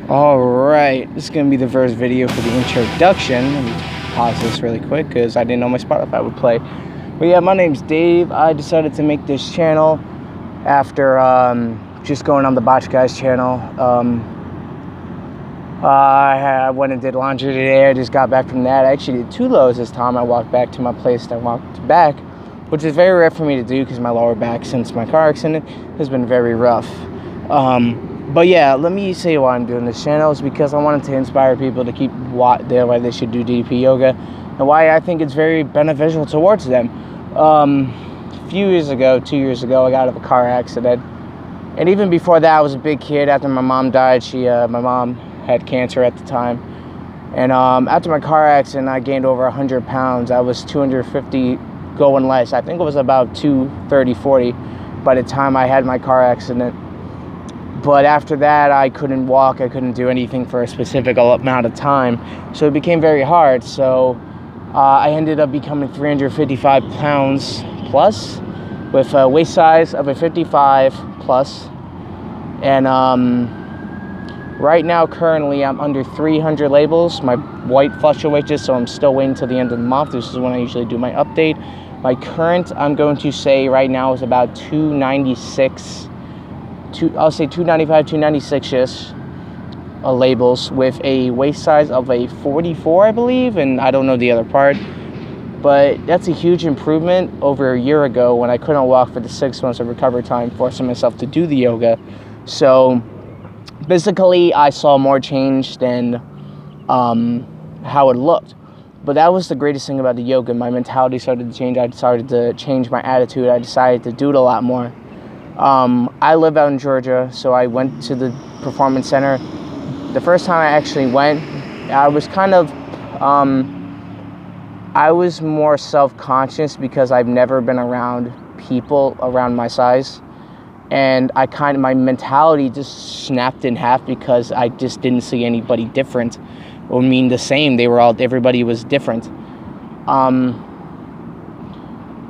Alright, this is going to be the first video for the introduction. Let me pause this really quick because I didn't know my Spotify would play. But yeah, my name's Dave. I decided to make this channel after just going on the Botch Guys channel. I went and did laundry today. I just got back from that. I actually did 2 loads this time. I walked back to my place and I walked back, which is very rare for me to do because my lower back since my car accident has been very rough. But yeah, let me say why I'm doing this channel is because I wanted to inspire people to keep why they should do DDP yoga and why I think it's very beneficial towards them. A few years ago, 2 years ago, I got out of a car accident. And even before that, I was a big kid. After my mom died, my mom had cancer at the time. And after my car accident, I gained over 100 pounds. I was 250 going less. I think it was about 230, 40 by the time I had my car accident. But after that, I couldn't walk. I couldn't do anything for a specific amount of time. So it became very hard. So I ended up becoming 355 pounds plus with a waist size of a 55 plus. And right now, currently, I'm under 300 labels. My weight fluctuates, so I'm still waiting till the end of the month. This is when I usually do my update. My current, I'm going to say right now, is about 296. I'll say 295, 296-ish labels with a waist size of a 44, I believe, and I don't know the other part. But that's a huge improvement over a year ago when I couldn't walk for the 6 months of recovery time, forcing myself to do the yoga. So physically, I saw more change than how it looked. But that was the greatest thing about the yoga. My mentality started to change. I started to change my attitude. I decided to do it a lot more. I live out in Georgia, so I went to the performance center. The first time I actually went, I was kind of, I was more self-conscious because I've never been around people around my size. And my mentality just snapped in half because I just didn't see anybody different. Or mean the same. Everybody was different.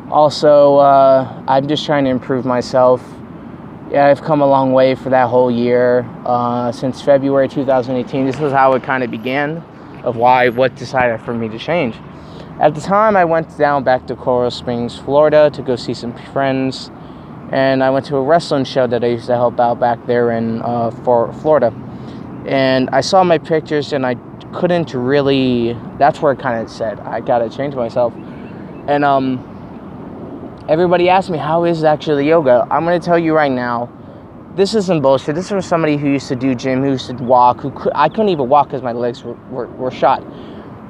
Also, I'm just trying to improve myself. Yeah, I've come a long way for that whole year. Since February 2018, this was how it kind of began, of what decided for me to change. At the time, I went back to Coral Springs, Florida to go see some friends. And I went to a wrestling show that I used to help out back there in Florida. And I saw my pictures and I couldn't really, that's where it kind of said, I gotta change myself. And everybody asked me, how is actually yoga? I'm gonna tell you right now, this isn't bullshit. This was somebody who used to do gym, who used to walk, I couldn't even walk because my legs were shot.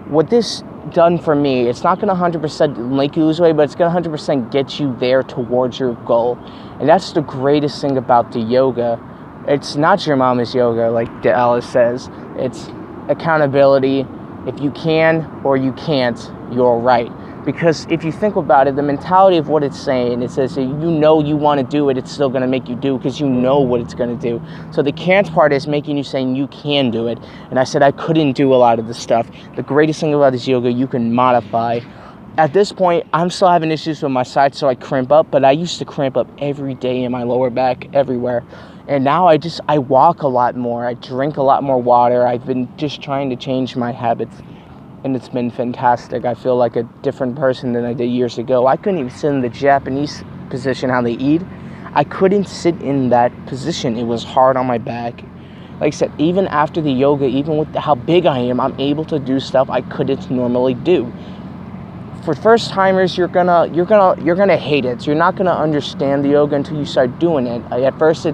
What this done for me, it's not gonna 100% make you lose weight, but it's gonna 100% get you there towards your goal. And that's the greatest thing about the yoga. It's not your mama's yoga, like Alice says. It's accountability. If you can or you can't, you're right. Because if you think about it, the mentality of what it's saying, it says that you want to do it, it's still going to make you do because you know what it's going to do. So the can't part is making you saying you can do it. And I said I couldn't do a lot of this stuff. The greatest thing about this yoga, you can modify. At this point, I'm still having issues with my side, so I cramp up. But I used to cramp up every day in my lower back, everywhere. And now I walk a lot more. I drink a lot more water. I've been just trying to change my habits. And it's been fantastic. I feel like a different person than I did years ago. I couldn't even sit in the Japanese position, how they eat. I couldn't sit in that position. It was hard on my back. Like I said, even after the yoga, even with how big I am, I'm able to do stuff I couldn't normally do. For first timers, you're gonna hate it. So you're not gonna understand the yoga until you start doing it. At first,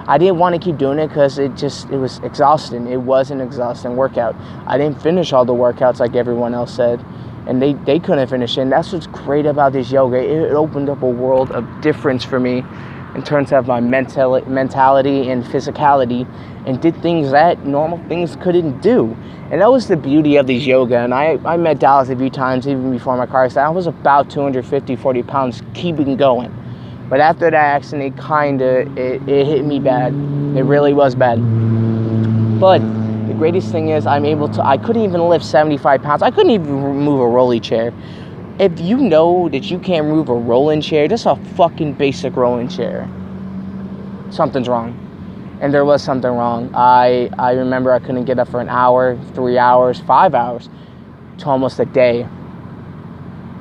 I didn't want to keep doing it because it was exhausting. It was an exhausting workout. I didn't finish all the workouts like everyone else said, and they couldn't finish it. And that's what's great about this yoga. It opened up a world of difference for me in terms of my mentality and physicality, and did things that normal things couldn't do. And that was the beauty of these yoga. And I met Dallas a few times even before my car accident. I was about 250, 40 pounds keeping going. But after that accident, it hit me bad. It really was bad. But the greatest thing is I couldn't even lift 75 pounds. I couldn't even move a rolly chair. If you know that you can't move a rolling chair, just a fucking basic rolling chair, something's wrong. and there was something wrong. I remember I couldn't get up for an hour, 3 hours, 5 hours, to almost a day.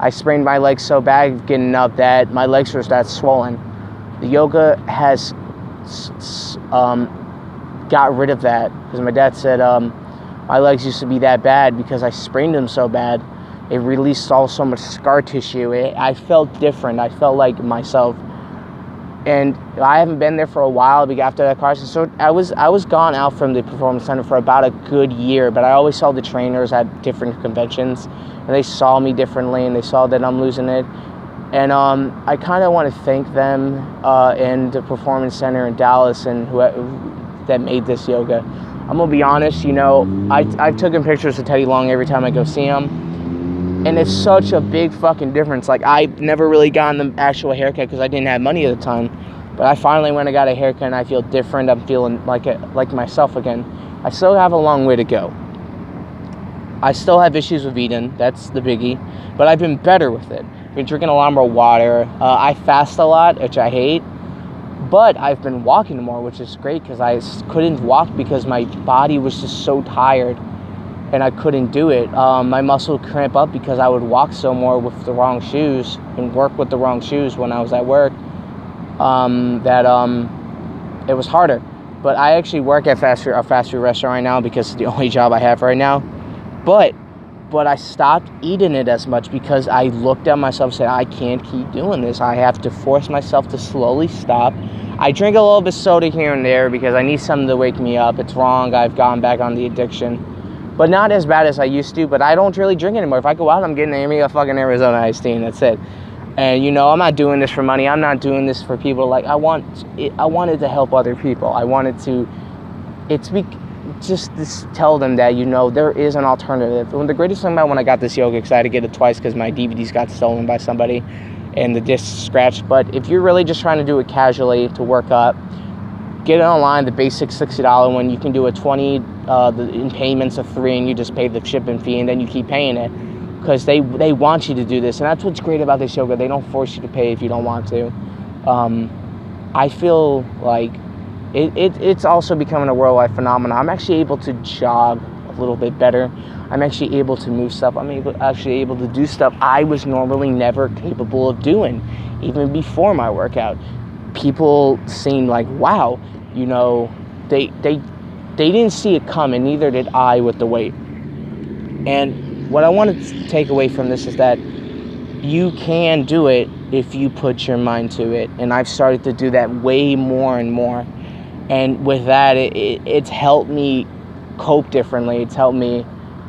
I sprained my legs so bad getting up that my legs were that swollen. The yoga has got rid of that, because my dad said my legs used to be that bad because I sprained them so bad. It released so much scar tissue. I felt different. I felt like myself. And I haven't been there for a while after that car accident. So I was gone out from the performance center for about a good year, but I always saw the trainers at different conventions, and they saw me differently, and they saw that I'm losing it. And I kind of want to thank them and the performance center in Dallas and that made this yoga. I'm gonna be honest, I've taken pictures of Teddy Long every time I go see him. And it's such a big fucking difference. Like, I've never really gotten the actual haircut because I didn't have money at the time. But I finally went and got a haircut, and I feel different. I'm feeling like myself again. I still have a long way to go. I still have issues with eating. That's the biggie. But I've been better with it. I've been drinking a lot more water. I fast a lot, which I hate. But I've been walking more, which is great, because I couldn't walk because my body was just so tired. And I couldn't do it. My muscle would cramp up because I would walk so more with the wrong shoes and work with the wrong shoes when I was at work, that it was harder. But I actually work at a fast food restaurant right now because it's the only job I have right now. But I stopped eating it as much because I looked at myself and said, I can't keep doing this. I have to force myself to slowly stop. I drink a little bit of soda here and there because I need something to wake me up. It's wrong. I've gone back on the addiction. But not as bad as I used to, but I don't really drink anymore. If I go out, I'm getting a fucking Arizona iced tea, and that's it. And, I'm not doing this for money. I'm not doing this for people. Like, I wanted to help other people. I wanted to, just tell them that, there is an alternative. And the greatest thing about when I got this yoga, because I had to get it twice because my DVDs got stolen by somebody and the disc scratched. But if you're really just trying to do it casually to work up, get it online, the basic $60 one. You can do a 20 in payments of 3, and you just pay the shipping fee, and then you keep paying it because they want you to do this. And that's what's great about this yoga. They don't force you to pay if you don't want to. I feel like it's also becoming a worldwide phenomenon. I'm actually able to jog a little bit better. I'm actually able to move stuff. I'm actually able to do stuff I was normally never capable of doing, even before my workout. People seem like, wow, they didn't see it coming, neither did I with the weight. And what I want to take away from this is that you can do it if you put your mind to it. And I've started to do that way more and more. And with that, it's helped me cope differently. It's helped me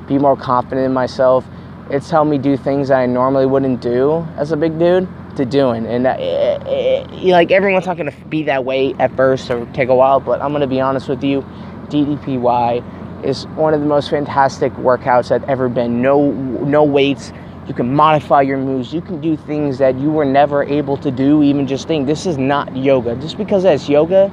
be more confident in myself. It's helped me do things that I normally wouldn't do as a big dude to doing. And like, everyone's not going to be that way at first or take a while, but I'm going to be honest with you, DDPY is one of the most fantastic workouts that ever been. No weights. You can modify your moves. You can do things that you were never able to do. Even just think, this is not yoga. Just because that's yoga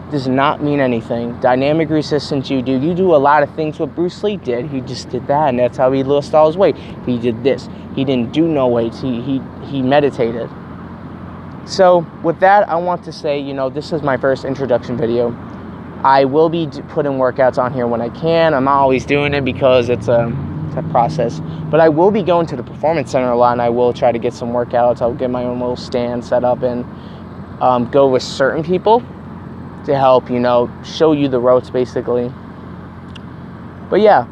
does not mean anything. Dynamic resistance, you do a lot of things what Bruce Lee did. He just did that, and that's how he lost all his weight. He did this. He didn't do no weights. He meditated. So with that, I want to say, this is my first introduction video. I will be putting workouts on here when I can. I'm not always doing it because it's a process. But I will be going to the performance center a lot, and I will try to get some workouts. I'll get my own little stand set up and go with certain people to help, show you the ropes, basically. But yeah,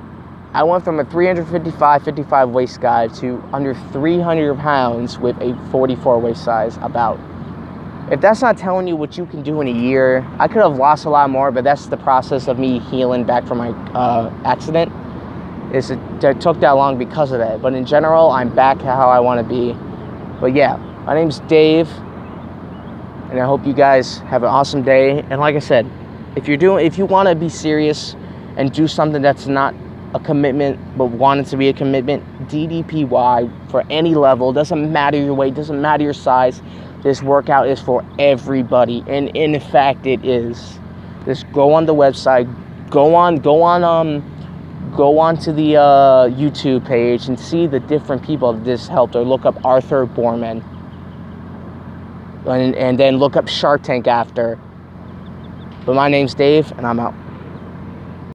I went from a 55 waist guy to under 300 pounds with a 44 waist size, about. If that's not telling you what you can do in a year, I could have lost a lot more, but that's the process of me healing back from my accident. It took that long because of that. But in general, I'm back to how I want to be. But yeah, my name's Dave, and I hope you guys have an awesome day. And like I said, if you want to be serious and do something that's not a commitment but want it to be a commitment, DDPY for any level. Doesn't matter your weight, doesn't matter your size. This workout is for everybody, and in fact it is. Just go on the website, go on to the YouTube page and see the different people that this helped, or look up Arthur Borman and then look up Shark Tank after. But my name's Dave, and I'm out.